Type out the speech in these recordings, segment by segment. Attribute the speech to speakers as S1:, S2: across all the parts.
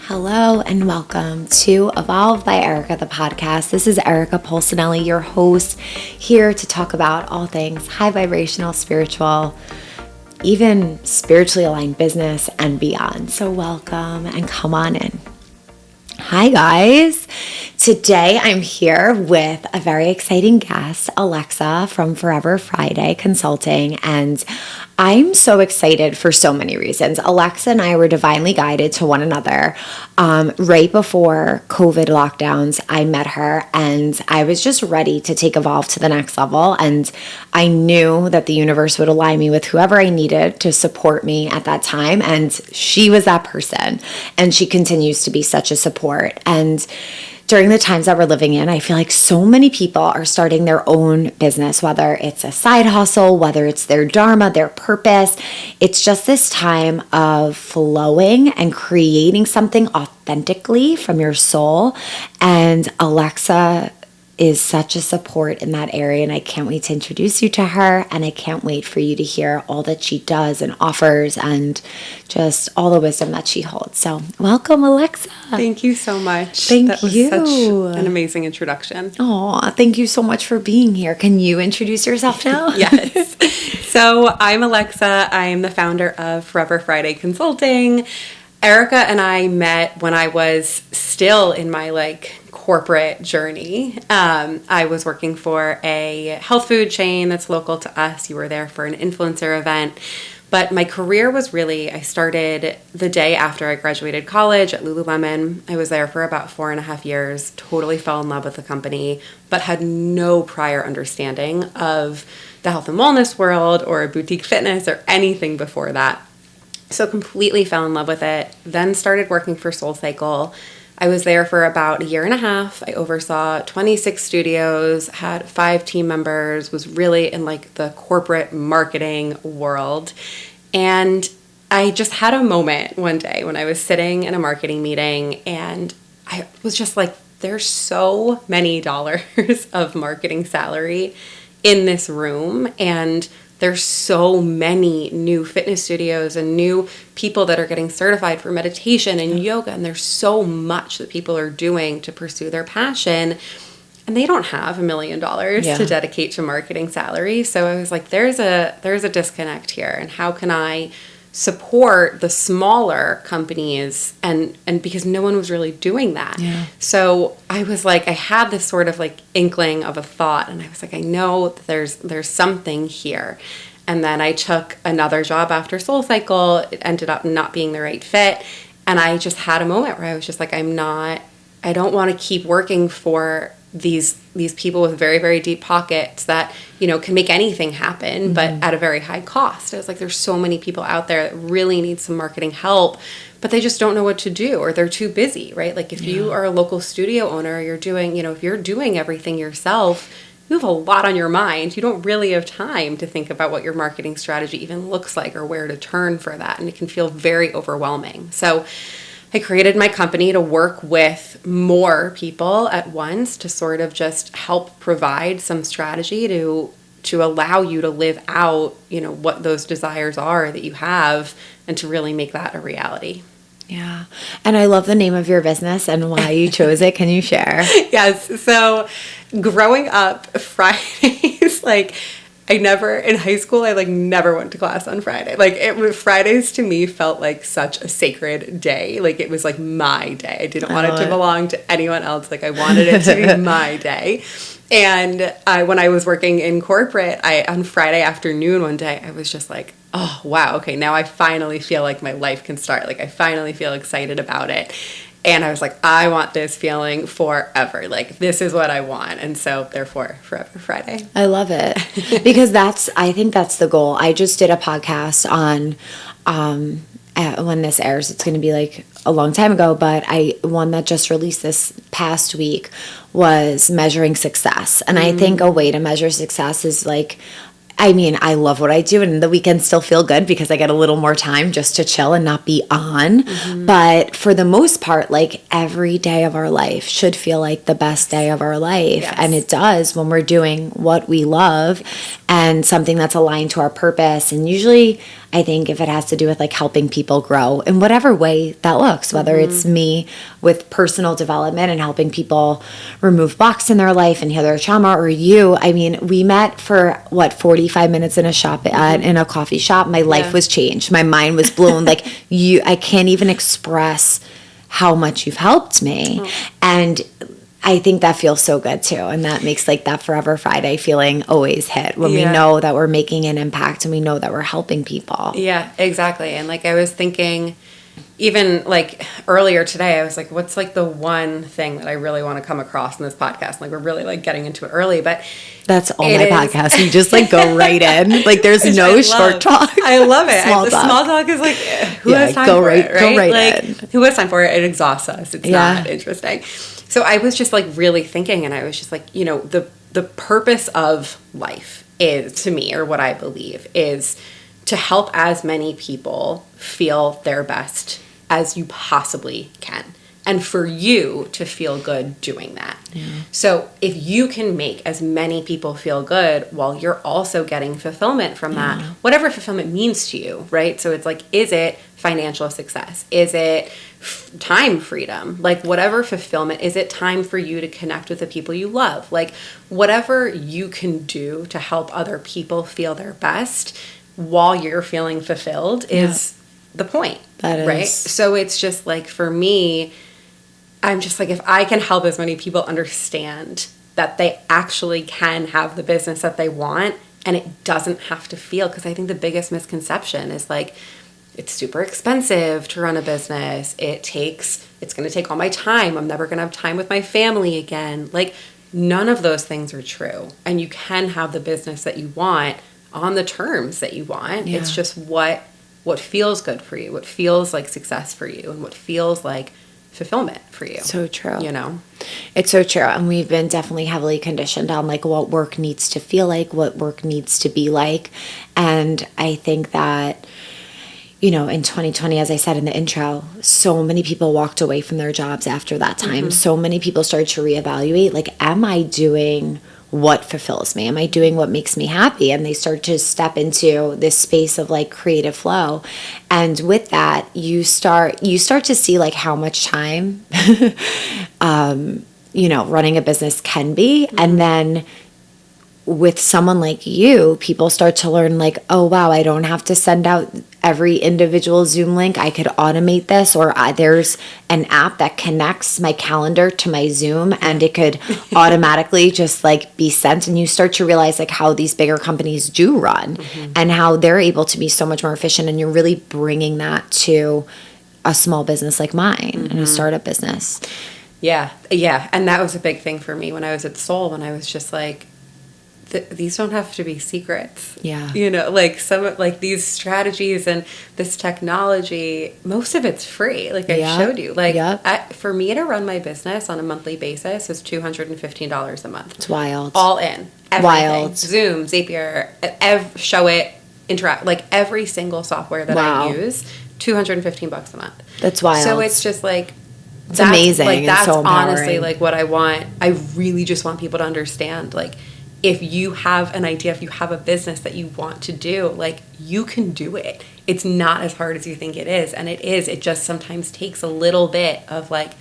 S1: Hello and welcome to Evolve by Erica, the podcast. This is Erica Polsinelli, your host, here to talk about all things high vibrational, spiritual, even spiritually aligned business and beyond. So welcome and come on in. Hi guys. Today I'm here with a very exciting guest, Alexa from Forever Friday Consulting, and I'm so excited for so many reasons. Alexa and I were divinely guided to one another. Right before COVID lockdowns, I met her and I was just ready to take Evolve to the next level. And I knew that the universe would align me with whoever I needed to support me at that time. And she was that person. And she continues to be such a support. And during the times that we're living in, I feel like so many people are starting their own business, whether it's a side hustle, whether it's their dharma, their purpose. It's just this time of flowing and creating something authentically from your soul. And Alexa is such a support in that area, and I can't wait to introduce you to her, and I can't wait for you to hear all that she does and offers and just all the wisdom that she holds. So welcome, Alexa.
S2: Thank you so much.
S1: That
S2: was such an amazing introduction.
S1: Oh, thank you so much for being here. Can you introduce yourself now?
S2: Yes. So I'm Alexa. I'm the founder of Forever Friday Consulting. Erica and I met when I was still in my corporate journey. I was working for a health food chain that's local to us. You were there for an influencer event. But my career was I started the day after I graduated college at Lululemon. I was there for about 4.5 years, totally fell in love with the company, but had no prior understanding of the health and wellness world or boutique fitness or anything before that. So completely fell in love with it, then started working for SoulCycle. I was there for about 1.5 years. I oversaw 26 studios, had 5 team members, was really in the corporate marketing world. And I just had a moment one day when I was sitting in a marketing meeting and I was just like, there's so many dollars of marketing salary in this room, and there's so many new fitness studios and new people that are getting certified for meditation and yoga, and there's so much that people are doing to pursue their passion, and they don't have $1 million to dedicate to marketing salary. So I was like, there's a disconnect here, and how can I support the smaller companies, and because no one was really doing that. Yeah. So I was like, I had this sort of inkling of a thought, and I was like, I know that there's something here. And then I took another job after SoulCycle. It ended up not being the right fit, and I just had a moment where I was just like, I don't want to keep working for these people with very, very deep pockets that, can make anything happen, but at a very high cost. I was like, there's so many people out there that really need some marketing help, but they just don't know what to do, or they're too busy, right? If you are a local studio owner, you're doing, if you're doing everything yourself, you have a lot on your mind. You don't really have time to think about what your marketing strategy even looks like or where to turn for that. And it can feel very overwhelming. So I created my company to work with more people at once to sort of just help provide some strategy to allow you to live out, what those desires are that you have, and to really make that a reality.
S1: Yeah. And I love the name of your business and why you chose it. Can you share?
S2: Yes. So growing up, Fridays, in high school, I never went to class on Friday. Fridays to me felt like such a sacred day. It was my day. I didn't want it to belong to anyone else. I wanted it to be my day. And when I was working in corporate, on Friday afternoon one day, I was just like, oh, wow, okay, now I finally feel like my life can start. I finally feel excited about it. And I was like, I want this feeling forever. This is what I want. And so, therefore, Forever Friday.
S1: I love it. Because I think that's the goal. I just did a podcast on, when this airs, it's going to be a long time ago, but one that just released this past week was measuring success. And I think a way to measure success is I love what I do, and the weekends still feel good because I get a little more time just to chill and not be on. Mm-hmm. But for the most part, every day of our life should feel like the best day of our life. Yes. And it does when we're doing what we love and something that's aligned to our purpose. And usually, I think if it has to do with like helping people grow in whatever way that looks, whether it's me with personal development and helping people remove blocks in their life and heal their trauma, or you, I mean, we met for 45 minutes in a shop, in a coffee shop. My life was changed. My mind was blown. Like I can't even express how much you've helped me. And I think that feels so good too. And that makes like that Forever Friday feeling always hit when we know that we're making an impact and we know that we're helping people.
S2: Yeah, exactly. And like I was thinking, even like earlier today, I was like, what's like the one thing that I really want to come across in this podcast? Like we're really like getting into it early, but
S1: that's all my podcasts. You just like go right in. Like there's no short talk.
S2: I love it. Small talk is like, who has time for it, right?
S1: Go right
S2: like,
S1: in.
S2: Who has time for it? It exhausts us. It's not interesting. So I was just like really thinking, and I was just like, you know, the purpose of life is, to me, or what I believe, is to help as many people feel their best as you possibly can. And for you to feel good doing that. Yeah. So if you can make as many people feel good while you're also getting fulfillment from that, whatever fulfillment means to you, right? So it's like, is it financial success? Is it time freedom? Like whatever fulfillment, is it time for you to connect with the people you love? Like whatever you can do to help other people feel their best while you're feeling fulfilled is the point. That is. Right? So it's just like, for me, I'm just like, if I can help as many people understand that they actually can have the business that they want, and it doesn't have to feel, because I think the biggest misconception is like, it's super expensive to run a business. It's going to take all my time. I'm never going to have time with my family again. Like none of those things are true. And you can have the business that you want on the terms that you want. Yeah. It's just what feels good for you, what feels like success for you, and what feels like fulfillment for you.
S1: So true.
S2: You know?
S1: It's so true. And we've been definitely heavily conditioned on like what work needs to feel like, what work needs to be like. And I think that, you know, in 2020, as I said in the intro, so many people walked away from their jobs after that time. So many people started to reevaluate, like, am I doing what fulfills me? Am I doing what makes me happy? And they start to step into this space of like creative flow. And with that, you start to see like how much time, you know, running a business can be. And then with someone like you, people start to learn like, oh, wow, I don't have to send out every individual Zoom link. I could automate this, or there's an app that connects my calendar to my Zoom and it could automatically just like be sent. And you start to realize like how these bigger companies do run and how they're able to be so much more efficient. And you're really bringing that to a small business like mine and a startup business.
S2: Yeah. Yeah. And that was a big thing for me when I was at Soul, when I was just like, these don't have to be secrets.
S1: Yeah.
S2: You know, like some, like these strategies and this technology, most of it's free. Like I showed you, like for me to run my business on a monthly basis is $215 a month.
S1: It's wild.
S2: All in. Everything.
S1: Wild.
S2: Zoom, Zapier, Show It, Interact, like every single software that I use, $215 a month.
S1: That's wild.
S2: So it's just like,
S1: it's amazing.
S2: Like, that's
S1: so
S2: honestly like what I want. I really just want people to understand, like, if you have an idea, if you have a business that you want to do, like, you can do it. It's not as hard as you think it is. And it is. It just sometimes takes a little bit of, like,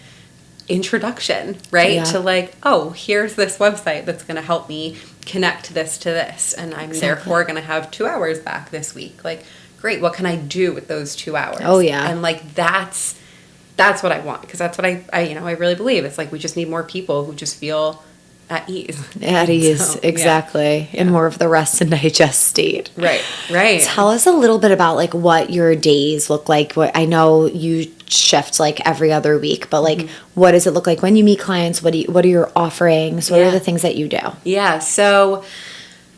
S2: introduction, right? Yeah. To, like, oh, here's this website that's going to help me connect this to this. And I'm therefore going to have 2 hours back this week. Like, great. What can I do with those 2 hours?
S1: Oh, yeah.
S2: And, like, that's what I want. Because that's what I really believe. It's like we just need more people who just feel at ease.
S1: At ease, so, exactly. Yeah. In more of the rest and digest state.
S2: Right.
S1: Tell us a little bit about like what your days look like. What I know you shift like every other week, but like what does it look like when you meet clients? What are your offerings? What are the things that you do?
S2: Yeah. So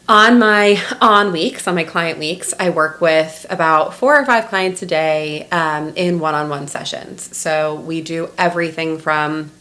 S2: on my client weeks, I work with about 4 or 5 clients a day in one-on-one sessions. So we do everything from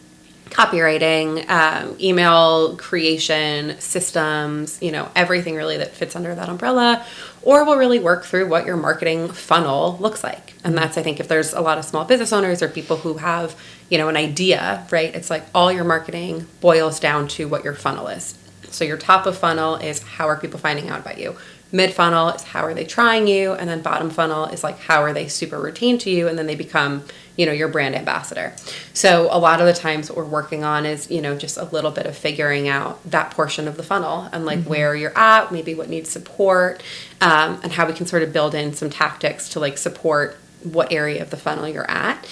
S2: copywriting, email creation, systems, you know, everything really that fits under that umbrella, or we'll really work through what your marketing funnel looks like. And that's, I think, if there's a lot of small business owners or people who have, you know, an idea, right? It's like all your marketing boils down to what your funnel is. So your top of funnel is how are people finding out about you? Mid funnel is how are they trying you, and then bottom funnel is like how are they super routine to you, and then they become, you know, your brand ambassador. So a lot of the times what we're working on is, you know, just a little bit of figuring out that portion of the funnel and like where you're at, maybe what needs support, and how we can sort of build in some tactics to like support what area of the funnel you're at.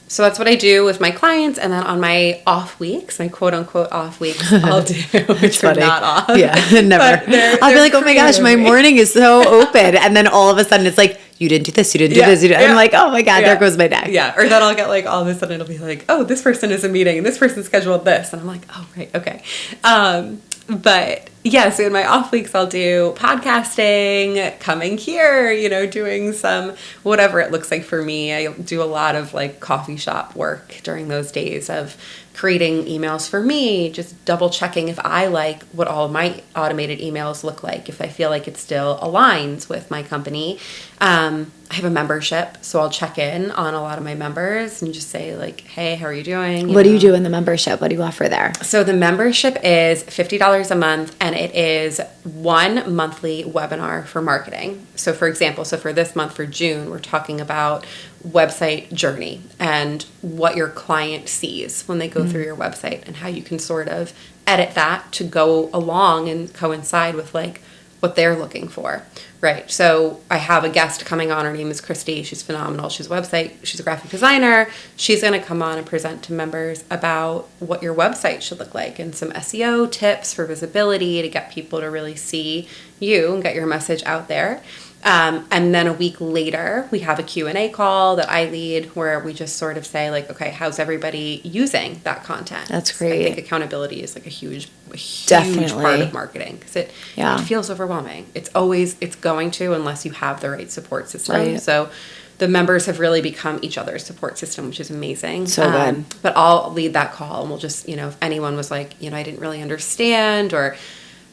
S2: So that's what I do with my clients. And then on my off weeks, my quote unquote off weeks, I'll do, which are not off.
S1: Yeah, never. I'll be like, oh my gosh, my morning is so open. And then all of a sudden it's like, you didn't do this, you didn't do this. I'm like, oh my God, there goes my day.
S2: Yeah. Or then I'll get like, all of a sudden it'll be like, oh, this person is a meeting and this person scheduled this. And I'm like, oh, right. Okay. But yeah, so in my off weeks, I'll do podcasting, coming here, you know, doing some, whatever it looks like for me. I do a lot of like coffee shop work during those days of creating emails for me, just double checking if I like what all of my automated emails look like, if I feel like it still aligns with my company. I have a membership, so I'll check in on a lot of my members and just say like, hey, how are you doing?
S1: What do you do in the membership? What do you offer there?
S2: So the membership is $50 a month, and it is one monthly webinar for marketing. So for example, for this month, for June, we're talking about website journey and what your client sees when they go through your website and how you can sort of edit that to go along and coincide with like what they're looking for, right? So I have a guest coming on. Her name is Christy. She's phenomenal. She's a graphic designer. She's going to come on and present to members about what your website should look like and some SEO tips for visibility to get people to really see you and get your message out there. And then a week later, we have a Q&A call that I lead where we just sort of say like, okay, how's everybody using that content?
S1: That's great.
S2: I think accountability is like a huge
S1: Definitely.
S2: part of marketing because it feels overwhelming. It's going to, unless you have the right support system.
S1: Right.
S2: So the members have really become each other's support system, which is amazing.
S1: So good.
S2: But I'll lead that call and we'll just, you know, if anyone was like, you know, I didn't really understand, or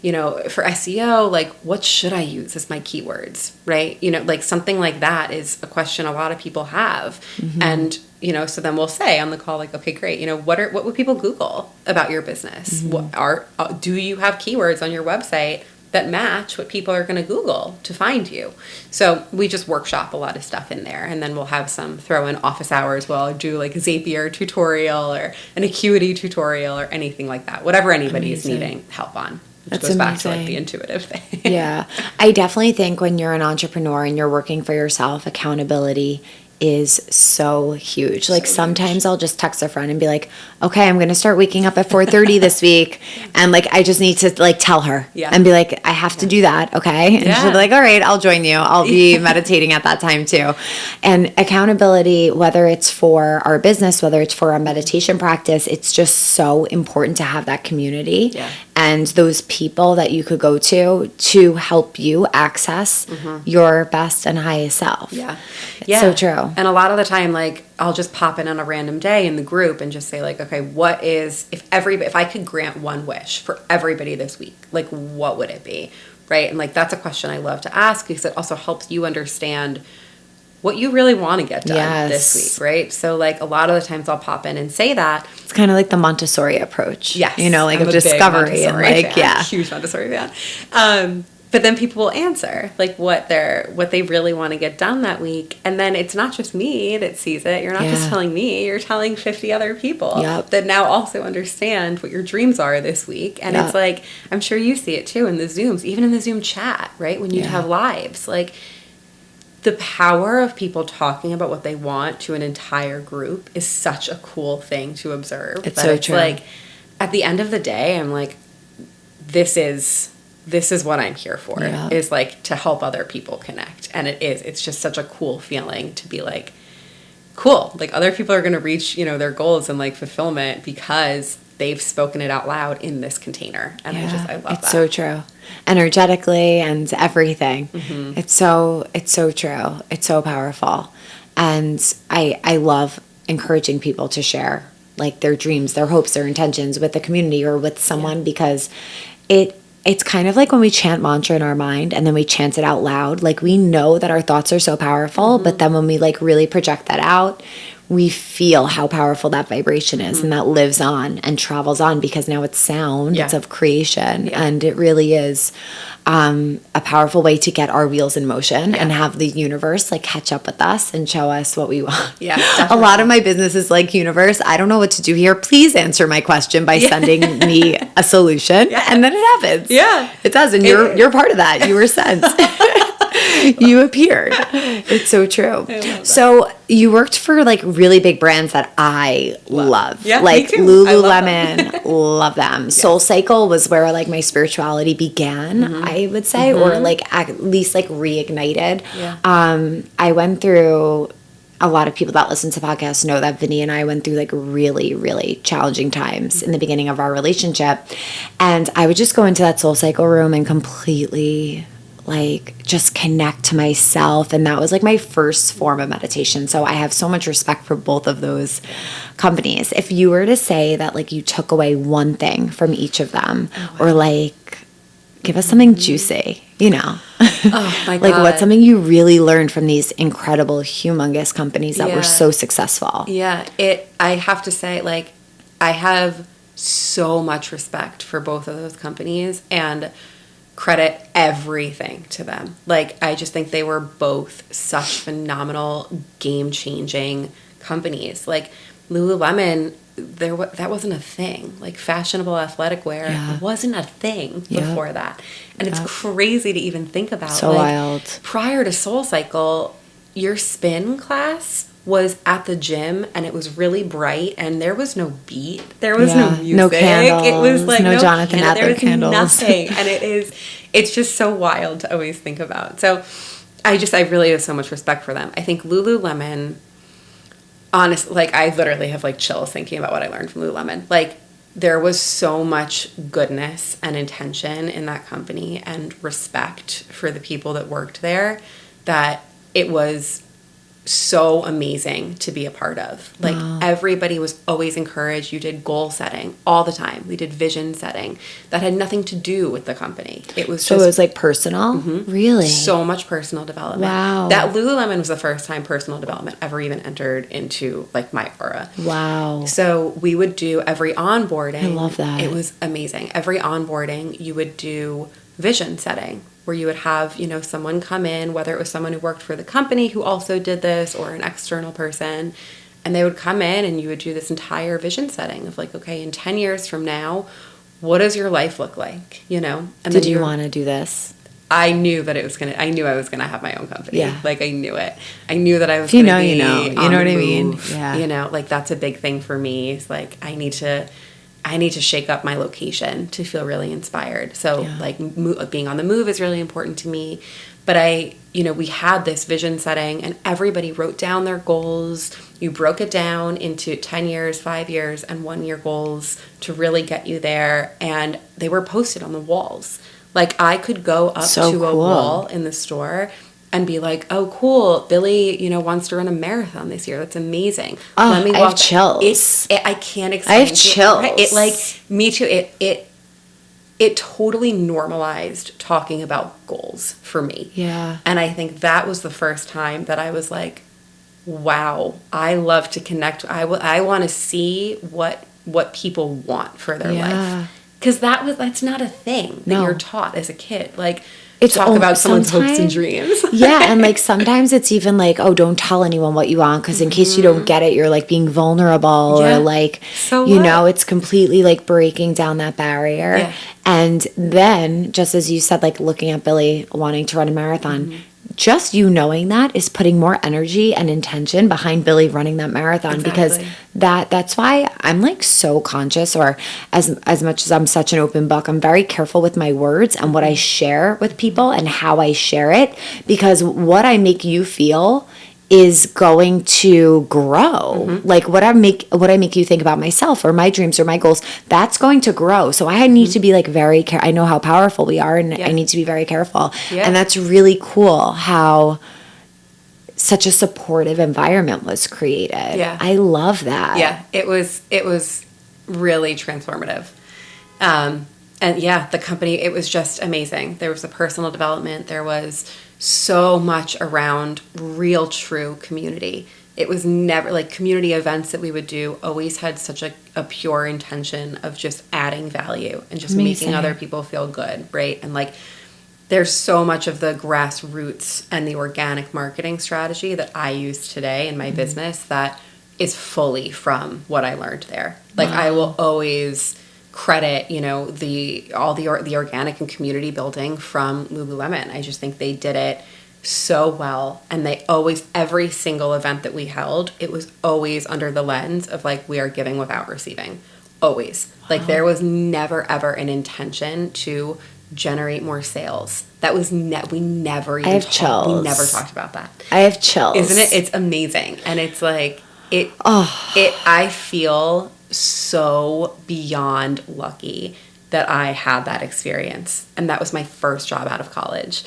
S2: you know, for SEO, like, what should I use as my keywords, right? You know, like something like that is a question a lot of people have. And, you know, so then we'll say on the call, like, okay, great. You know, what would people Google about your business? Do you have keywords on your website that match what people are going to Google to find you? So we just workshop a lot of stuff in there, and then we'll have some throw in office hours. We'll do like a Zapier tutorial or an Acuity tutorial or anything like that, whatever anybody is needing help on. Which goes back to like the intuitive thing.
S1: Yeah. I definitely think when you're an entrepreneur and you're working for yourself, accountability is so huge. Like sometimes I'll just text a friend and be like, okay, I'm going to start waking up at 4:30 this week. And like, I just need to like tell her and be like, I have to do that. Okay. And she'll be like, all right, I'll join you. I'll be meditating at that time too. And accountability, whether it's for our business, whether it's for our meditation practice, it's just so important to have that community and those people that you could go to help you access your best and highest self. It's so true.
S2: And a lot of the time, like, I'll just pop in on a random day in the group and just say like, okay, what is, if I could grant one wish for everybody this week, like what would it be? Right. And like, that's a question I love to ask because it also helps you understand what you really want to get done this week. Right. So like a lot of the times I'll pop in and say that.
S1: It's kind of like the Montessori approach.
S2: Yes.
S1: You know, like
S2: I'm
S1: of discovery and like,
S2: fan, huge Montessori fan. But then people will answer like what they really want to get done that week. And then it's not just me that sees it. You're not just telling me, you're telling 50 other people that now also understand what your dreams are this week. And it's like, I'm sure you see it too in the Zooms, even in the Zoom chat, right? When you have lives, like the power of people talking about what they want to an entire group is such a cool thing to observe.
S1: It's so true.
S2: Like at the end of the day, I'm like, this is what I'm here for, is like to help other people connect. And it's just such a cool feeling to be like, cool, like other people are going to reach, you know, their goals and like fulfillment because they've spoken it out loud in this container. And I love that.
S1: It's so true. Energetically and everything. It's so true. It's so powerful. And I love encouraging people to share like their dreams, their hopes, their intentions with the community or with someone because it's kind of like when we chant mantra in our mind and then we chant it out loud. Like we know that our thoughts are so powerful, but then when we like really project that out, we feel how powerful that vibration is, and that lives on and travels on, because now it's sound, it's of creation, and it really is a powerful way to get our wheels in motion and have the universe like catch up with us and show us what we want.
S2: Yeah, definitely.
S1: A lot of my business is like, universe, I don't know what to do here. Please answer my question by sending me a solution. And then it happens. Yeah. It does. And you're part of that. You were sent. You appeared. It's so true. So you worked for like really big brands that I love.
S2: Yeah,
S1: like
S2: me too.
S1: Lululemon, love them. Soul Cycle was where like my spirituality began, I would say, or like at least like reignited. I went through, a lot of people that listen to podcasts know that Vinny and I went through like really, really challenging times in the beginning of our relationship. And I would just go into that Soul Cycle room and completely like just connect to myself, and that was like my first form of meditation. So I have so much respect for both of those companies. If you were to say that like you took away one thing from each of them, or like give us something juicy, you know.
S2: Oh my God.
S1: Like what's something you really learned from these incredible, humongous companies that were so successful?
S2: I have to say, like, I have so much respect for both of those companies and credit everything to them. Like, I just think they were both such phenomenal, game-changing companies. Like, Lululemon, that wasn't a thing. Like, fashionable athletic wear wasn't a thing before that. And it's crazy to even think about.
S1: So like, wild.
S2: Prior to Soul Cycle, your spin class was at the gym, and it was really bright, and there was no beat, there was no music,
S1: no candles,
S2: it was like
S1: no Jonathan Adler
S2: there was
S1: candles,
S2: nothing. And it's just so wild to always think about. So I really have so much respect for them. I think Lululemon, honestly, like I literally have like chills thinking about what I learned from Lululemon. Like, there was so much goodness and intention in that company and respect for the people that worked there, that it was so amazing to be a part of. Like, everybody was always encouraged. You did goal setting all the time. We did vision setting that had nothing to do with the company. It was
S1: so it was like personal. Really,
S2: so much personal development.
S1: Wow.
S2: That Lululemon was the first time personal development ever even entered into like my aura.
S1: Wow.
S2: So we would do every onboarding.
S1: I love that.
S2: It was amazing. Every onboarding you would do vision setting, where you would have, you know, someone come in, whether it was someone who worked for the company who also did this or an external person, and they would come in and you would do this entire vision setting of like, okay, in 10 years from now, what does your life look like, you know? And
S1: did you want to do this?
S2: I knew that I knew I was going to have my own company. Yeah. Like, I knew it. I knew that I was
S1: going
S2: to be
S1: you know what I mean?
S2: Yeah. You know, like, that's a big thing for me. It's like, I need to shake up my location to feel really inspired. So like being on the move is really important to me. But we had this vision setting, and everybody wrote down their goals. You broke it down into 10 years, 5 years, and 1 year goals to really get you there. And they were posted on the walls. Like, I could go up to a wall in the store and be like, oh, cool, Billy, wants to run a marathon this year. That's amazing.
S1: Oh, let me walk. I have chills.
S2: I can't explain.
S1: I have chills.
S2: Me too. It totally normalized talking about goals for me.
S1: Yeah.
S2: And I think that was the first time that I was like, wow, I love to connect. I want to see what people want for their life. Because that's not a thing that you're taught as a kid. Like, it's talk about someone's hopes and dreams.
S1: Yeah, and like sometimes it's even like, oh, don't tell anyone what you want, because in case you don't get it, you're like being vulnerable, or like, it's completely like breaking down that barrier. Yeah. And then, just as you said, like looking at Billy wanting to run a marathon, just you knowing that is putting more energy and intention behind Billy running that marathon. Because that's why I'm like so conscious, or as much as I'm such an open book, I'm very careful with my words and what I share with people and how I share it, because what I make you feel is going to grow. Like what I make you think about myself or my dreams or my goals, that's going to grow. So I need to be like very careful. I know how powerful we are, and I need to be very careful. Yeah. And that's really cool how such a supportive environment was created. Yeah. I love that.
S2: Yeah, it was really transformative. And yeah, the company, it was just amazing. There was the personal development. There was so much around real, true community. it was never like community events that we would do always had such a pure intention of just adding value and just making other people feel good, right? And like there's so much of the grassroots and the organic marketing strategy that I use today in my business that is fully from what I learned there. Like I will always credit, you know, the organic and community building from Lululemon. I just think they did it so well, and they always, every single event that we held, it was always under the lens of like, we are giving without receiving. Always. Like there was never ever an intention to generate more sales. That was we never even we never talked about that.
S1: I have chills.
S2: Isn't it? It's amazing. And it's like I feel so beyond lucky that I had that experience, and that was my first job out of college.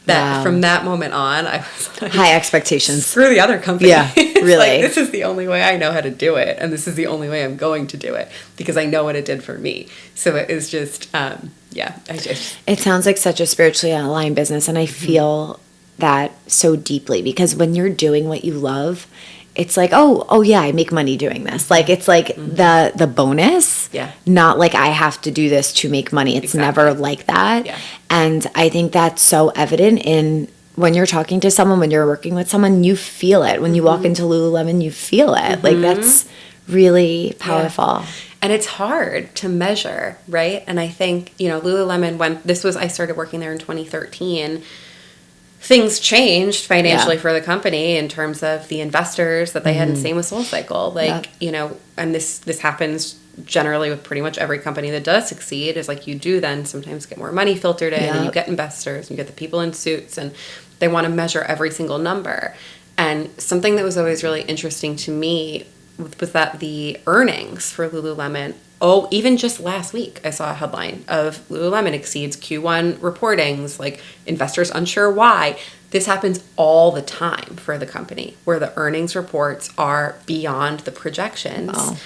S2: That from that moment on, I was like,
S1: high expectations.
S2: Screw the other company.
S1: Yeah, really.
S2: Like, this is the only way I know how to do it, and this is the only way I'm going to do it because I know what it did for me. So it is just, It
S1: sounds like such a spiritually aligned business, and I feel that so deeply because when you're doing what you love, it's like, oh yeah, I make money doing this. Like it's like the bonus, not like I have to do this to make money. It's never like that. Yeah. And I think that's so evident in when you're talking to someone, when you're working with someone, you feel it. When you walk into Lululemon, you feel it. Like that's really powerful. Yeah.
S2: And it's hard to measure, right? And I think, you know, Lululemon, I started working there in 2013. Things changed financially for the company in terms of the investors that they had, and same with SoulCycle. Like, you know, and this happens generally with pretty much every company that does succeed, is like you do then sometimes get more money filtered in, and you get investors, and you get the people in suits, and they want to measure every single number. And something that was always really interesting to me was that the earnings for Lululemon, even just last week, I saw a headline of Lululemon exceeds Q1 reportings, like investors unsure why. This happens all the time for the company, where the earnings reports are beyond the projections. Wow.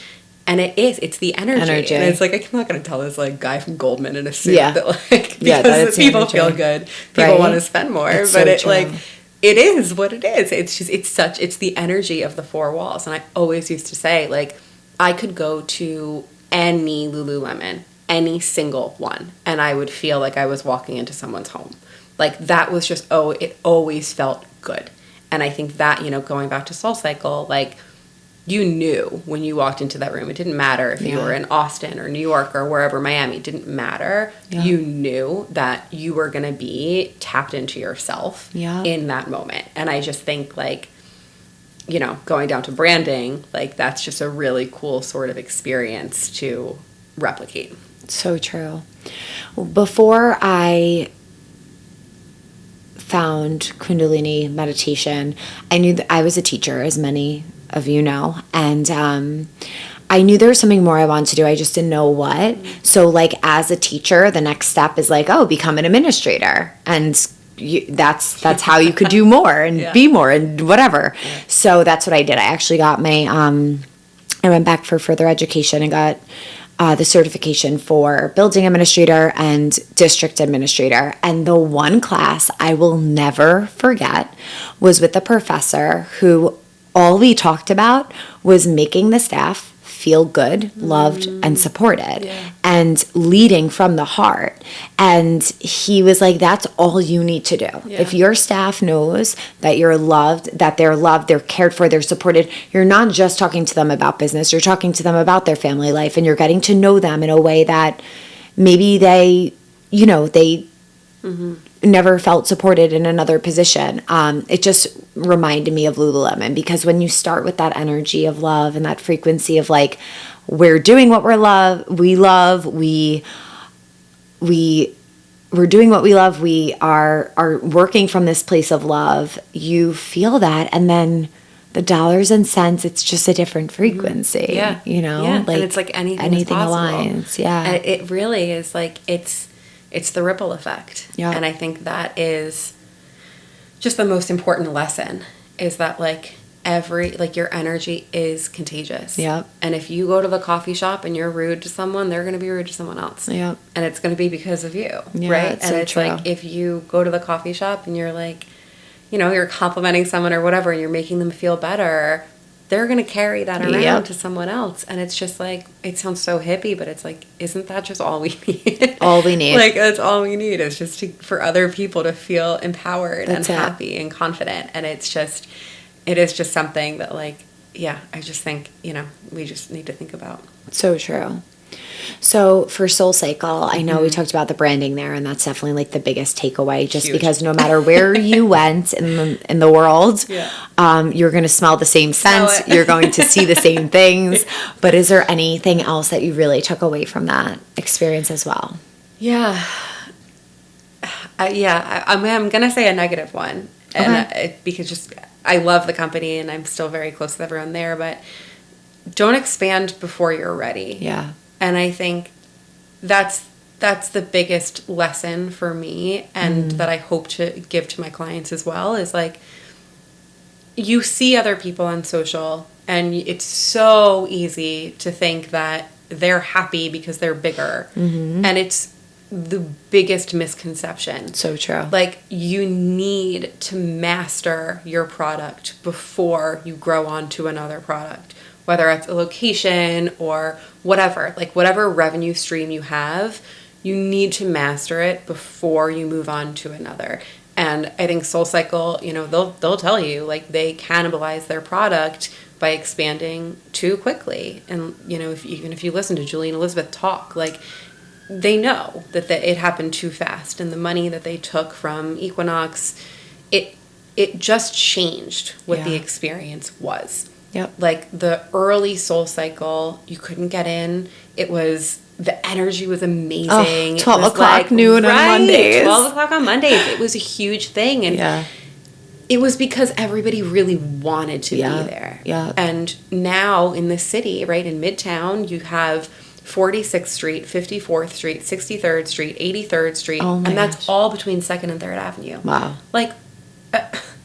S2: And it's the energy. And it's like, I'm not going to tell this like guy from Goldman in a suit that like, because people feel good, people want to spend more, it's but it is what it is. It's just, it's the energy of the four walls. And I always used to say, like, I could go to any Lululemon, any single one, and I would feel like I was walking into someone's home. Like that was just, it always felt good. And I think that, you know, going back to SoulCycle, like you knew when you walked into that room, it didn't matter if you were in Austin or New York or wherever, Miami, it didn't matter. Yeah. You knew that you were going to be tapped into yourself in that moment. And I just think like, you know, going down to branding, like that's just a really cool sort of experience to replicate.
S1: So true. Before I found Kundalini meditation, I knew that I was a teacher, as many of you know, and I knew there was something more I wanted to do. I just didn't know what. So like as a teacher, the next step is like, become an administrator, and that's how you could do more and be more and whatever. Yeah. So that's what I did. I actually got my I went back for further education and got the certification for building administrator and district administrator. And the one class I will never forget was with the professor who all we talked about was making the staff feel good, loved, and supported, and leading from the heart. And he was like, that's all you need to do. Yeah. If your staff knows that you're loved, they're cared for, they're supported, you're not just talking to them about business, you're talking to them about their family life, and you're getting to know them in a way that maybe they never felt supported in another position. It just reminded me of Lululemon, because when you start with that energy of love and that frequency of like, we're doing what we're doing what we love, we are working from this place of love, you feel that, and then the dollars and cents, it's just a different frequency. Yeah. You know?
S2: Yeah. Like, and it's like anything
S1: aligns. Yeah.
S2: And it really is like, it's the ripple effect.
S1: Yeah.
S2: And I think that is just the most important lesson, is that like your energy is contagious.
S1: Yeah.
S2: And if you go to the coffee shop and you're rude to someone, they're going to be rude to someone else.
S1: Yeah.
S2: And it's going to be because of you.
S1: Yeah,
S2: right. And
S1: so
S2: it's
S1: true.
S2: like, if you go to the coffee shop and you're like, you're complimenting someone or whatever, and you're making them feel better, they're going to carry that around to someone else. And it's just like, it sounds so hippie, but it's like, isn't that just all we need?
S1: All we need.
S2: Like, that's all we need is just for other people to feel empowered and happy and confident. And it is just something that, like, yeah, I just think, we just need to think about.
S1: So true. So for Soul Cycle, I know we talked about the branding there, and that's definitely like the biggest takeaway, just because no matter where you went in the world, you're going to smell the same scents, you're going to see the same things. But is there anything else that you really took away from that experience as well?
S2: Yeah. I'm going to say a negative one. And because I love the company and I'm still very close with everyone there, but don't expand before you're ready.
S1: Yeah.
S2: And I think that's the biggest lesson for me, and that I hope to give to my clients as well, is like, you see other people on social and it's so easy to think that they're happy because they're bigger. And it's the biggest misconception.
S1: So true.
S2: Like, you need to master your product before you grow on to another product, whether it's a location or whatever, like whatever revenue stream you have, you need to master it before you move on to another. And I think Soul Cycle, they'll tell you, like, they cannibalize their product by expanding too quickly. And, even if you listen to Julie and Elizabeth talk, like, they know that it happened too fast. And the money that they took from Equinox, it just changed what the experience was.
S1: Yep.
S2: Like, the early Soul Cycle, you couldn't get in. The energy was amazing.
S1: 12 o'clock noon on Mondays.
S2: 12 o'clock on Mondays. It was a huge thing. And it was because everybody really wanted to be there.
S1: Yeah.
S2: And now in the city, right, in Midtown, you have 46th Street, 54th Street, 63rd Street, 83rd Street.
S1: Oh my
S2: and that's
S1: gosh.
S2: all between 2nd and 3rd Avenue.
S1: Wow.
S2: Like,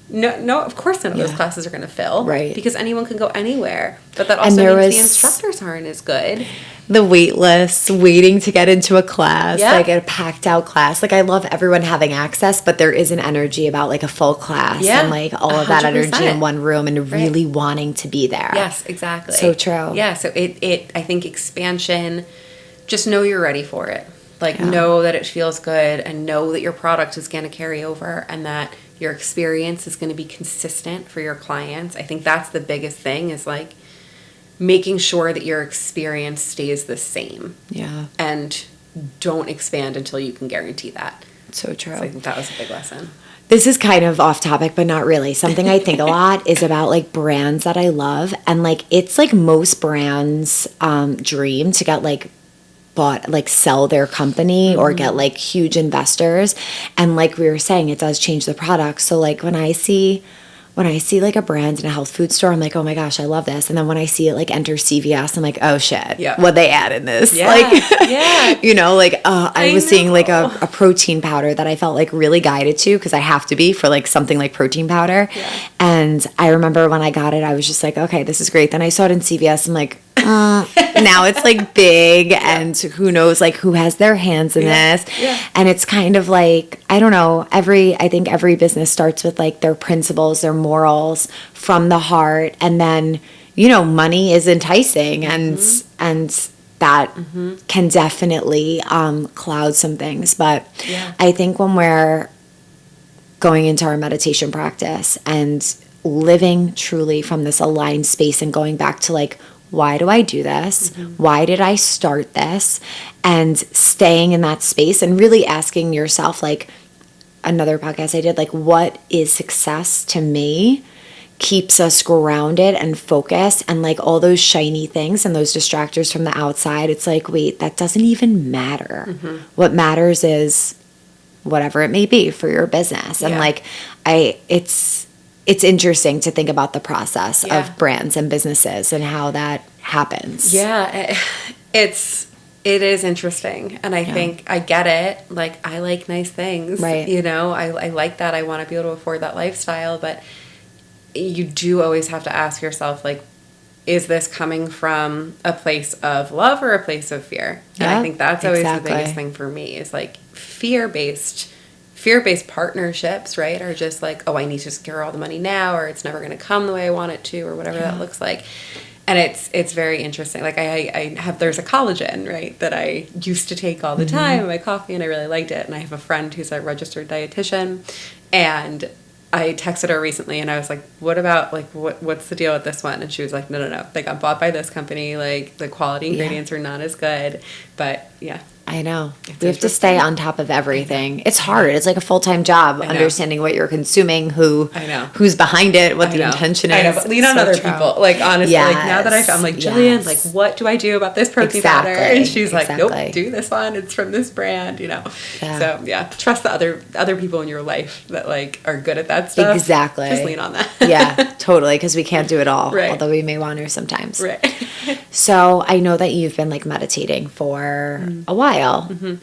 S2: no, of course none of those classes are going to fill.
S1: Right.
S2: Because anyone can go anywhere. But that also means the instructors aren't as good.
S1: The wait lists, waiting to get into a class,
S2: Yeah.
S1: like a packed out class. Like, I love everyone having access, but there is an energy about like a full class and like all of that
S2: 100%.
S1: energy in one room and really wanting to be there.
S2: Yes, exactly.
S1: So true.
S2: Yeah, so I think expansion, just know you're ready for it. Like, know that it feels good, and know that your product is going to carry over, and that your experience is going to be consistent for your clients. I think that's the biggest thing, is like making sure that your experience stays the same.
S1: Yeah.
S2: And don't expand until you can guarantee that.
S1: So true.
S2: So I think that was a big lesson.
S1: This is kind of off topic, but not really. Something I think a lot is about like brands that I love. And like, it's like most brands' dream to get like bought, like sell their company or get like huge investors. And like we were saying, it does change the product. So like when I see like a brand in a health food store, I'm like, oh my gosh, I love this. And then when I see it like enter CVS, I'm like, oh shit, what they add in this?
S2: Yeah.
S1: Like, I was seeing like a protein powder that I felt like really guided to, because I have to be for like something like protein powder. Yeah. And I remember when I got it, I was just like, okay, this is great. Then I saw it in CVS. I'm like, now it's like big and who knows like who has their hands in this. Yeah. And it's kind of like, I don't know, I think every business starts with like their principles, their morals from the heart. And then, money is enticing and that can definitely cloud some things. But I think when we're going into our meditation practice and living truly from this aligned space and going back to like, why do I do this? Why did I start this? And staying in that space and really asking yourself, like another podcast I did, like, what is success to me? Keeps us grounded and focused, and like all those shiny things and those distractors from the outside, it's like, wait, that doesn't even matter. What matters is whatever it may be for your business. And like, it's interesting to think about the process of brands and businesses and how that happens.
S2: Yeah, it is interesting. And I think I get it. Like, I like nice things. Right. I like that. I want to be able to afford that lifestyle. But you do always have to ask yourself, like, is this coming from a place of love or a place of fear? And I think that's always the biggest thing for me, is like fear-based fear-based partnerships, right, are just like, oh, I need to secure all the money now, or it's never going to come the way I want it to, or whatever that looks like. And it's very interesting. Like there's a collagen, right, that I used to take all the time in my coffee, and I really liked it. And I have a friend who's a registered dietitian, and I texted her recently, and I was like, what about, like, what's the deal with this one? And she was like, no. They got bought by this company. Like, the quality ingredients are not as good. But, yeah.
S1: I know. We have to stay on top of everything. It's hard. It's like a full-time job, understanding what you're consuming, who's behind it, what the intention is.
S2: I know, but lean on other people. Like, honestly, like, now that I'm like, Jillian, like, what do I do about this protein powder? And she's like, nope, do this one. It's from this brand, you know. Yeah. So, yeah, trust the other people in your life that, like, are good at that stuff.
S1: Exactly.
S2: Just lean on that.
S1: Yeah, totally, because we can't do it all, although we may want to sometimes.
S2: Right.
S1: So I know that you've been, like, meditating for a while.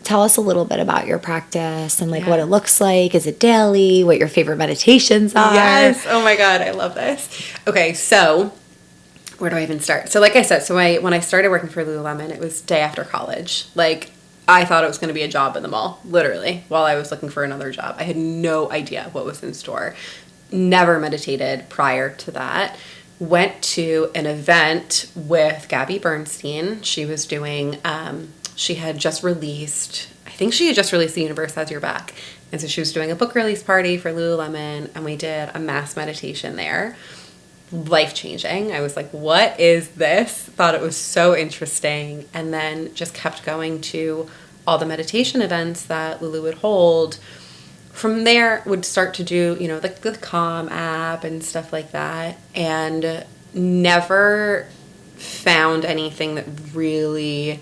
S1: Tell us a little bit about your practice and, like, what it looks like. Is it daily? What your favorite meditations are?
S2: Yes. Oh my God, I love this. Okay, so where do I even start? So like I said, when I started working for Lululemon, it was day after college. Like, I thought it was going to be a job in the mall, literally, while I was looking for another job. I had no idea what was in store. Never meditated prior to that. Went to an event with Gabby Bernstein. She was doing, she had just released The Universe Has Your Back. And so she was doing a book release party for Lululemon, and we did a mass meditation there. Life-changing. I was like, what is this? Thought it was so interesting. And then just kept going to all the meditation events that Lulu would hold. From there, would start to do, you know, the Calm app and stuff like that, and never found anything that really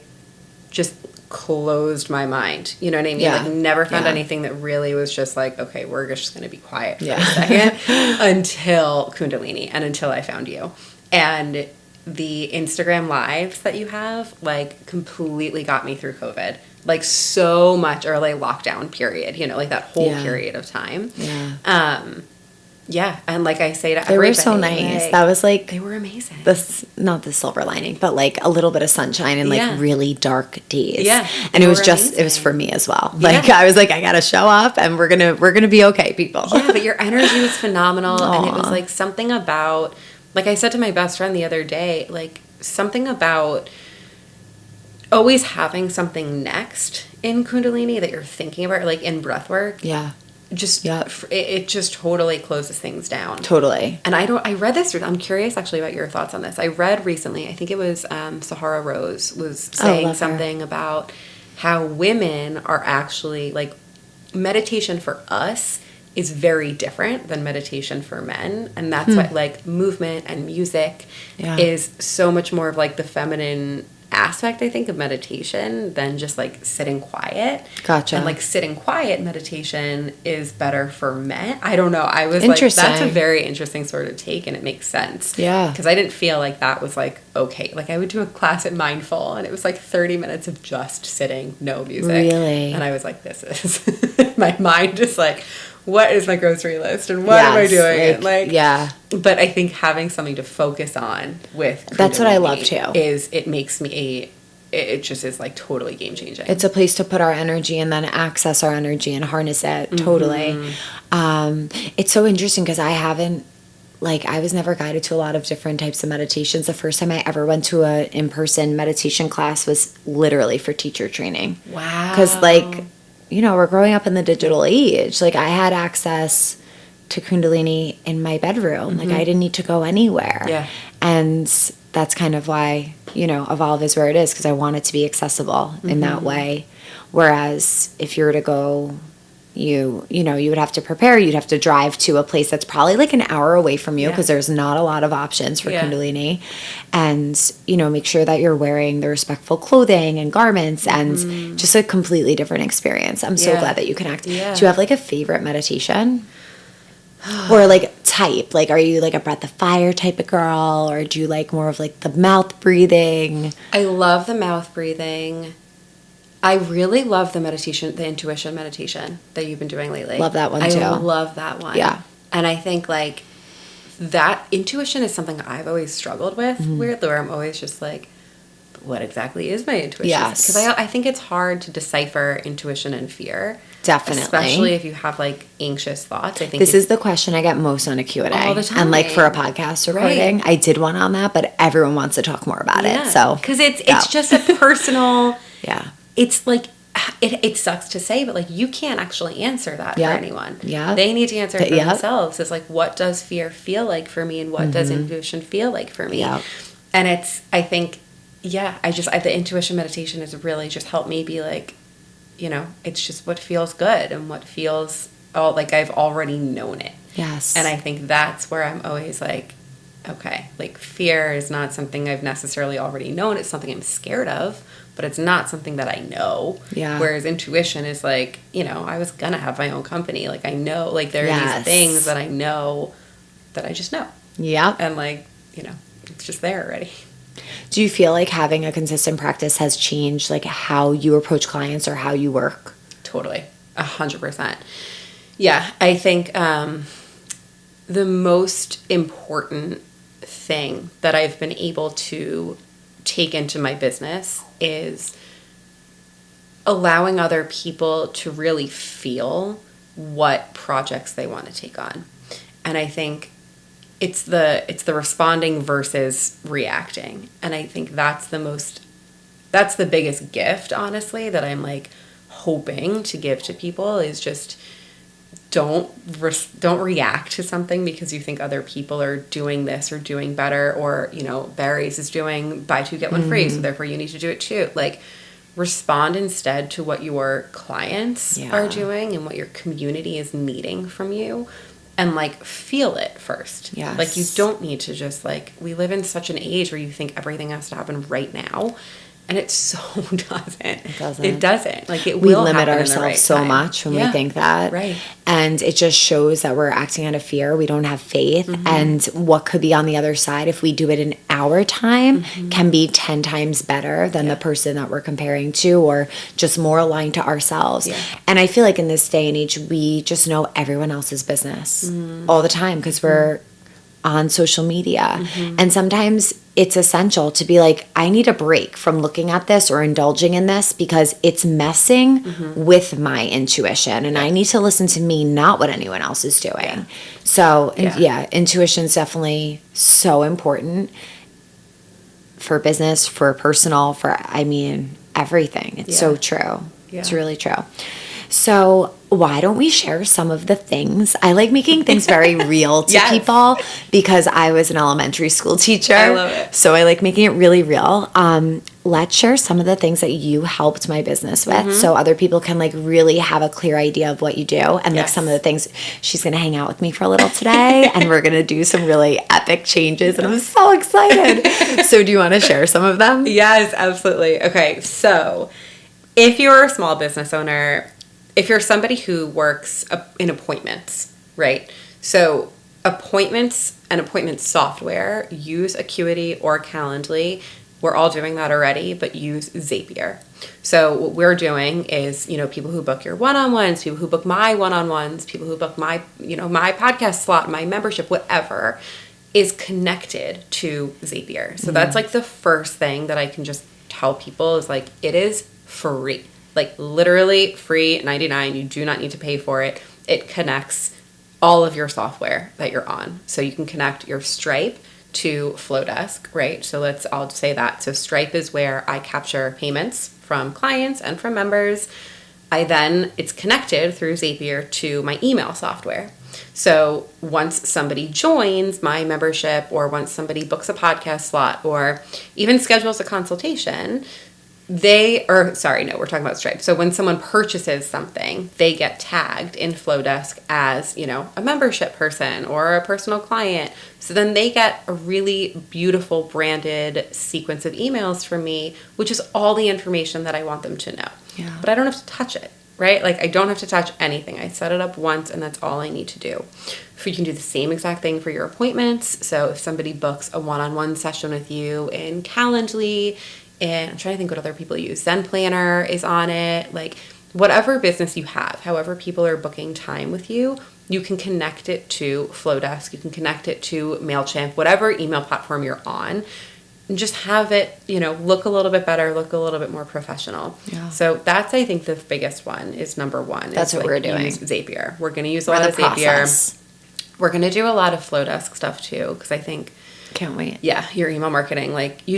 S2: just closed my mind. You know what I mean? Like, never found anything that really was just like, okay, we're just going to be quiet for a second until Kundalini and until I found you. And the Instagram lives that you have, like, completely got me through COVID. Like, so much, or like lockdown period, you know, like that whole period of time. And like I say to everybody,
S1: they were so nice. Like, that was like,
S2: they were amazing.
S1: Not the silver lining, but like a little bit of sunshine in like really dark days. And it was for me as well. Like, I was like, I gotta show up, and we're gonna be okay, people.
S2: Yeah, but your energy was phenomenal. And it was like something about, like I said to my best friend the other day, like something about always having something next in Kundalini that you're thinking about, like in breath work. It just totally closes things down.
S1: Totally.
S2: And I read this, I'm curious actually about your thoughts on this. I read recently, I think it was Sahara Rose was saying something about how women are actually, like, meditation for us is very different than meditation for men. And that's why, like, movement and music is so much more of like the feminine aspect, I think, of meditation than just like sitting quiet.
S1: Gotcha.
S2: And like sitting quiet meditation is better for men. I don't know. I was like, that's a very interesting sort of take, and it makes sense.
S1: Yeah.
S2: Because I didn't feel like that was like okay. Like, I would do a class at Mindful, and it was like 30 minutes of just sitting, no music.
S1: Really?
S2: And I was like, this is my mind just like, what is my grocery list and what am I doing? But I think having something to focus on with Kundalini,
S1: that's what I love too.
S2: It makes me, it just is like totally game changing.
S1: It's a place to put our energy and then access our energy and harness it. Totally. It's so interesting because I was never guided to a lot of different types of meditations. The first time I ever went to a in-person meditation class was literally for teacher training.
S2: Wow.
S1: Because, like, you know, we're growing up in the digital age. Like, I had access to Kundalini in my bedroom. Like, I didn't need to go anywhere.
S2: Yeah.
S1: And that's kind of why, you know, Evolve is where it is, because I want it to be accessible in that way. Whereas if you were to go, you would have to prepare. You'd have to drive to a place that's probably like an hour away from you, because there's not a lot of options for Kundalini. And, you know, make sure that you're wearing the respectful clothing and garments and just a completely different experience. I'm so glad that you connect. Yeah. Do you have like a favorite meditation? Or like type? Like, are you like a breath of fire type of girl, or do you like more of like the mouth breathing?
S2: I love the mouth breathing. I really love the meditation, the intuition meditation that you've been doing lately.
S1: Love that one too.
S2: I love that one.
S1: Yeah.
S2: And I think like that intuition is something I've always struggled with, weirdly, where I'm always just like, what exactly is my intuition?
S1: Yes.
S2: Because I think it's hard to decipher intuition and fear.
S1: Definitely.
S2: Especially if you have like anxious thoughts. I think
S1: this is the question I get most on a Q&A.
S2: All the time.
S1: And like for a podcast recording,
S2: Right.
S1: I did one on that, but everyone wants to talk more about it. So
S2: because it's just a personal.
S1: Yeah.
S2: It's like it sucks to say, but like you can't actually answer that for anyone.
S1: Yeah.
S2: They need to answer it for themselves. It's like, what does fear feel like for me, and what does intuition feel like for me?
S1: Yeah.
S2: And I think, the intuition meditation has really just helped me be like, it's just what feels good and what feels like I've already known it.
S1: Yes.
S2: And I think that's where I'm always like, okay, like fear is not something I've necessarily already known. It's something I'm scared of, but it's not something that I know.
S1: Yeah.
S2: Whereas intuition is like, I was going to have my own company. Like I know, like there are these things that I know that I just know.
S1: Yeah.
S2: And like, it's just there already.
S1: Do you feel like having a consistent practice has changed like how you approach clients or how you work?
S2: Totally. 100%. Yeah. I think the most important thing that I've been able to take into my business is allowing other people to really feel what projects they want to take on. And I think it's the responding versus reacting. And I think that's the biggest gift, honestly, that I'm like hoping to give to people is just don't react to something because you think other people are doing this or doing better, or Barry's is doing buy two get one free, so therefore you need to do it too. Like respond instead to what your clients are doing and what your community is needing from you, and like feel it first.
S1: Yes.
S2: Like you don't need to just like, we live in such an age where you think everything has to happen right now. And it so doesn't. It doesn't. Like it will
S1: limit
S2: happen
S1: ourselves
S2: in the right
S1: so
S2: time.
S1: much when we think that.
S2: Right.
S1: And it just shows that we're acting out of fear. We don't have faith. And what could be on the other side if we do it in our time can be 10 times better than the person that we're comparing to, or just more aligned to ourselves. Yeah. And I feel like in this day and age, we just know everyone else's business all the time because we're on social media. And sometimes it's essential to be like, I need a break from looking at this or indulging in this because it's messing with my intuition, and I need to listen to me, not what anyone else is doing. So intuition is definitely so important for business, for personal, for everything. It's so true. It's really true. So why don't we share some of the things? I like making things very real to people because I was an elementary school teacher.
S2: I love it.
S1: So I like making it really real. Let's share some of the things that you helped my business with so other people can like really have a clear idea of what you do. And like some of the things, she's going to hang out with me for a little today and we're going to do some really epic changes and I'm so excited. So do you want to share some of them?
S2: Yes, absolutely. Okay. So if you're a small business owner, if you're somebody who works in appointments, right? So appointments and appointment software, use Acuity or Calendly. We're all doing that already, but use Zapier. So what we're doing is, people who book your one-on-ones, people who book my one-on-ones, people who book my, my podcast slot, my membership, whatever, is connected to Zapier. So that's like the first thing that I can just tell people is like, it is free. Like literally free, $99. You do not need to pay for it. It connects all of your software that you're on. So you can connect your Stripe to Flowdesk, right? So I'll say that. So Stripe is where I capture payments from clients and from members. It's connected through Zapier to my email software. So once somebody joins my membership, or once somebody books a podcast slot, or even schedules a consultation, we're talking about Stripe. So when someone purchases something, they get tagged in Flowdesk as, a membership person or a personal client. So then they get a really beautiful branded sequence of emails from me, which is all the information that I want them to know. Yeah. But I don't have to touch it, right? Like I don't have to touch anything. I set it up once and that's all I need to do. You can do the same exact thing for your appointments. So if somebody books a one-on-one session with you in Calendly, and I'm trying to think what other people use. Zen Planner is on it. Like whatever business you have, however people are booking time with you, you can connect it to Flowdesk. You can connect it to MailChimp, whatever email platform you're on. just have it, look a little bit better, look a little bit more professional.
S1: Yeah.
S2: So that's, I think, the biggest one is number one.
S1: That's what we're doing.
S2: Use Zapier. We're going to use a lot of Zapier. We're going to do a lot of Flowdesk stuff too, because I think...
S1: Can't wait.
S2: Yeah, your email marketing, like, you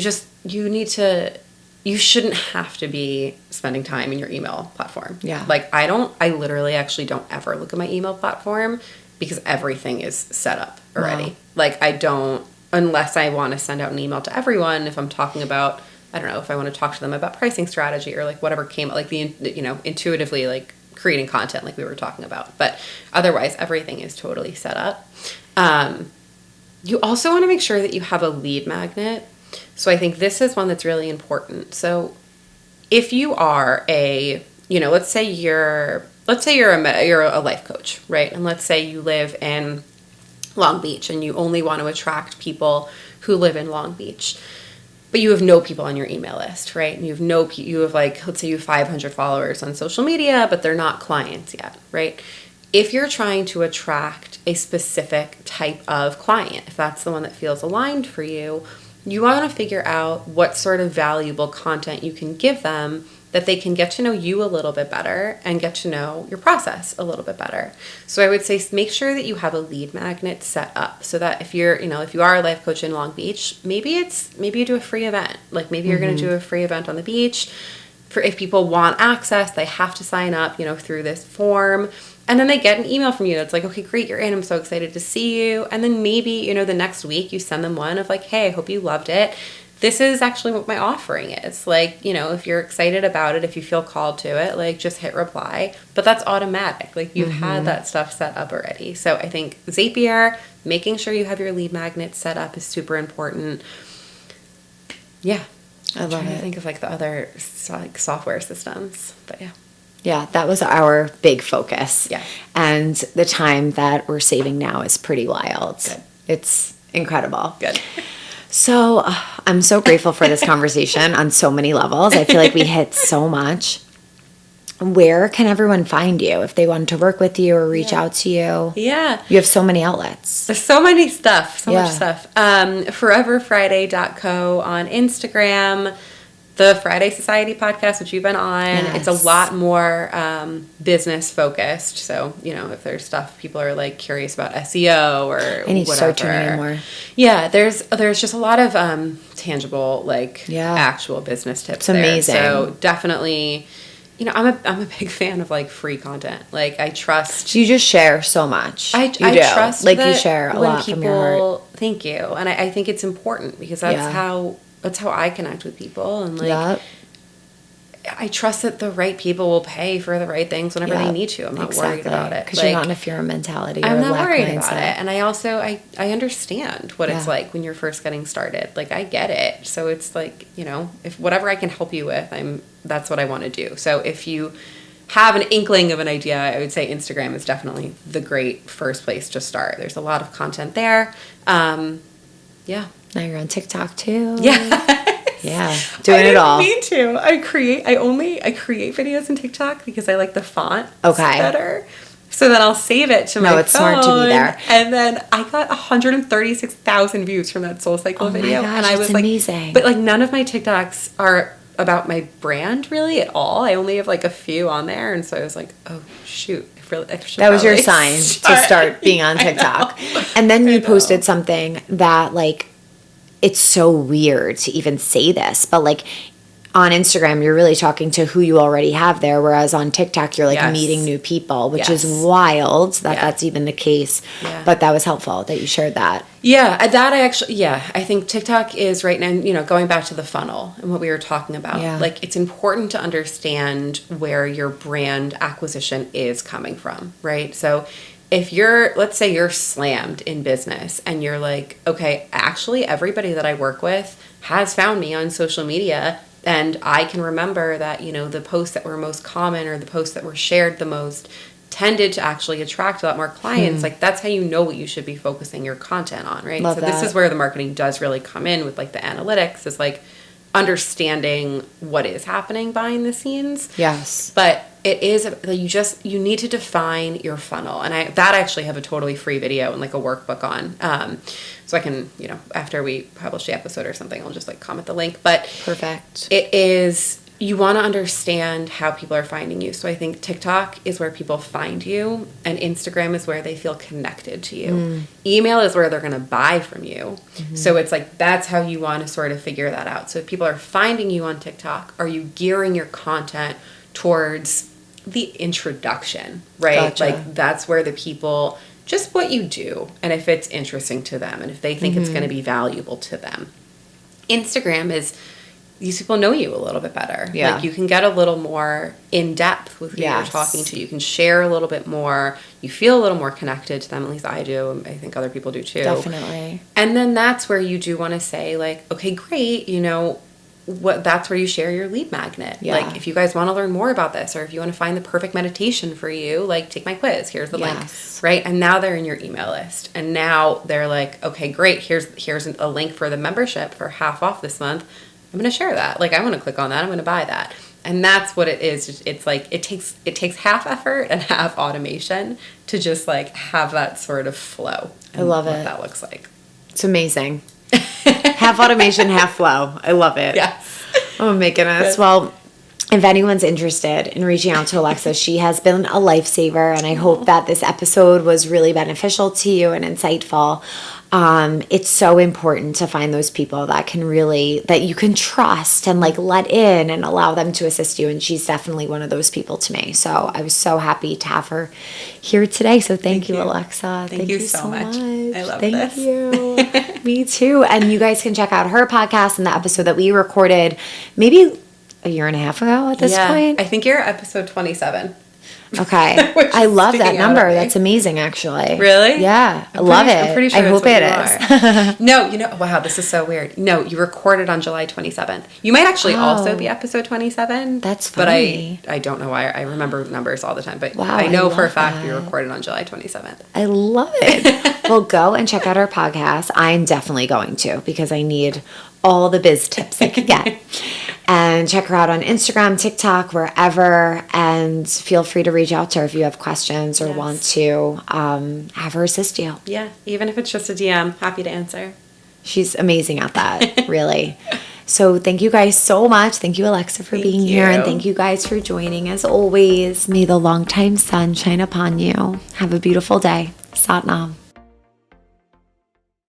S2: shouldn't have to be spending time in your email platform.
S1: Yeah.
S2: Like, I literally actually don't ever look at my email platform because everything is set up already.
S1: Wow.
S2: Like, I don't, unless I want to send out an email to everyone, if I'm talking about, I don't know, if I want to talk to them about pricing strategy or like whatever came, like intuitively, like creating content like we were talking about. But otherwise, everything is totally set up. You also want to make sure that you have a lead magnet. So I think this is one that's really important. So if you are let's say you're a life coach, right? And let's say you live in Long Beach and you only want to attract people who live in Long Beach, but you have no people on your email list, right? And you have like, let's say you have 500 followers on social media, but they're not clients yet, right? If you're trying to attract a specific type of client, if that's the one that feels aligned for you, you want to figure out what sort of valuable content you can give them that they can get to know you a little bit better and get to know your process a little bit better. So I would say make sure that you have a lead magnet set up so that if you are a life coach in Long Beach, maybe you do a free event. Like maybe you're going to do a free event on the beach. For if people want access, they have to sign up, through this form. And then they get an email from you that's like, okay, great, you're in. I'm so excited to see you. And then maybe, the next week you send them one of like, hey, I hope you loved it. This is actually what my offering is. Like, if you're excited about it, if you feel called to it, like just hit reply. But that's automatic. Like you've had that stuff set up already. So I think Zapier, making sure you have your lead magnet set up is super important. Yeah.
S1: I love it.
S2: I'm trying to think of like the other like software systems, but yeah.
S1: Yeah, that was our big focus.
S2: Yeah.
S1: And the time that we're saving now is pretty wild.
S2: Good.
S1: It's incredible.
S2: Good.
S1: So I'm so grateful for this conversation on so many levels. I feel like we hit so much. Where can everyone find you if they want to work with you or reach out to you?
S2: Yeah.
S1: You have so many outlets.
S2: There's so many stuff, so much stuff. Foreverfriday.co on Instagram. The Friday Society podcast, which you've been on, It's a lot more business focused. So, if there's stuff people are like curious about SEO or
S1: I need to start tuning in more.
S2: Yeah, there's just a lot of tangible, actual business tips.
S1: It's amazing.
S2: There. So definitely, I'm a big fan of like free content. Like I trust.
S1: You just share so much.
S2: I trust
S1: like you share a lot from your heart.
S2: Thank you, and I think it's important because that's how I connect with people, and like I trust that the right people will pay for the right things whenever they need to. I'm not worried about it
S1: because you're not in a fear mentality.
S2: I'm
S1: or
S2: not
S1: lack
S2: worried
S1: mindset.
S2: about it, and I also I understand what it's like when you're first getting started. Like I get it, so it's like if whatever I can help you with, that's what I want to do. So if you have an inkling of an idea, I would say Instagram is definitely the great first place to start. There's a lot of content there. Yeah.
S1: Now you're on TikTok too.
S2: Yeah.
S1: Yeah. Doing it all.
S2: Me too. I create videos in TikTok because I like the font better. So then I'll save it to my phone. No, it's smart to be there. And then I got 136,000 views from that SoulCycle video.
S1: My gosh,
S2: and I was like,
S1: amazing.
S2: But like none of my TikToks are about my brand really at all. I only have like a few on there. And so I was like, oh shoot.
S1: That was your sign to start being on TikTok. And then you posted something that like, it's so weird to even say this, but like on Instagram, you're really talking to who you already have there. Whereas on TikTok, you're like meeting new people, which is wild that that's even the case. Yeah. But that was helpful that you shared that.
S2: Yeah. I think TikTok is right now, going back to the funnel and what we were talking about, like it's important to understand where your brand acquisition is coming from, right? So if let's say you're slammed in business and you're like, okay, actually everybody that I work with has found me on social media and I can remember that, the posts that were most common or the posts that were shared the most tended to actually attract a lot more clients. Like that's how you know what you should be focusing your content on, right?
S1: Love
S2: so
S1: that.
S2: This is where the marketing does really come in with like the analytics is like, understanding what is happening behind the scenes.
S1: Yes.
S2: But it is, you need to define your funnel. And I actually have a totally free video and like a workbook on. So I can, after we publish the episode or something, I'll just like comment the link. But
S1: perfect.
S2: It is, you want to understand how people are finding you. So I think TikTok is where people find you, and Instagram is where they feel connected to you. Email is where they're going to buy from you. So it's like, that's how you want to sort of figure that out. So if people are finding you on TikTok, are you gearing your content towards the introduction, right?
S1: Gotcha.
S2: Like that's where the people, just what you do, and if it's interesting to them, and if they think it's going to be valuable to them. Instagram is, these people know you a little bit better.
S1: Yeah.
S2: Like you can get a little more in depth with who you're talking to. You can share a little bit more. You feel a little more connected to them. At least I do. I think other people do too.
S1: Definitely.
S2: And then that's where you do want to say like, okay, great. That's where you share your lead magnet. Yeah. Like if you guys want to learn more about this, or if you want to find the perfect meditation for you, like take my quiz. Here's the link, right? And now they're in your email list. And now they're like, okay, great. Here's a link for the membership for half off this month. I'm going to share that. Like, I want to click on that. I'm going to buy that. And that's what it is. It's like, it takes half effort and half automation to just like have that sort of flow.
S1: I love it.
S2: What that looks like.
S1: It's amazing. Half automation, half flow. I love it.
S2: Yes.
S1: Oh my goodness. Well, if anyone's interested in reaching out to Alexa, she has been a lifesaver, and I hope that this episode was really beneficial to you and insightful. It's so important to find those people that you can trust and like let in and allow them to assist you. And she's definitely one of those people to me. So I was so happy to have her here today. So thank you, Alexa.
S2: Thank you so much. I love this.
S1: Thank you. Me too. And you guys can check out her podcast and the episode that we recorded maybe a year and a half ago at this point.
S2: I think you're episode 27.
S1: Okay. I love that number. That's amazing, actually.
S2: Really?
S1: Yeah. I love it. I'm pretty sure I hope it is.
S2: No, wow, this is so weird. No, you recorded on July 27th. You might actually also be episode 27.
S1: That's funny.
S2: But I don't know why. I remember numbers all the time. But
S1: wow,
S2: I know for a fact you recorded on July 27th.
S1: I love it. Well, go and check out our podcast. I'm definitely going to, because I need all the biz tips I could get. And check her out on Instagram, TikTok, wherever. And feel free to reach out to her if you have questions or want to have her assist you.
S2: Yeah, even if it's just a DM, happy to answer.
S1: She's amazing at that, really. So thank you guys so much. Thank you, Alexa, for being here. And thank you guys for joining. As always, may the longtime sun shine upon you. Have a beautiful day. Sat Nam.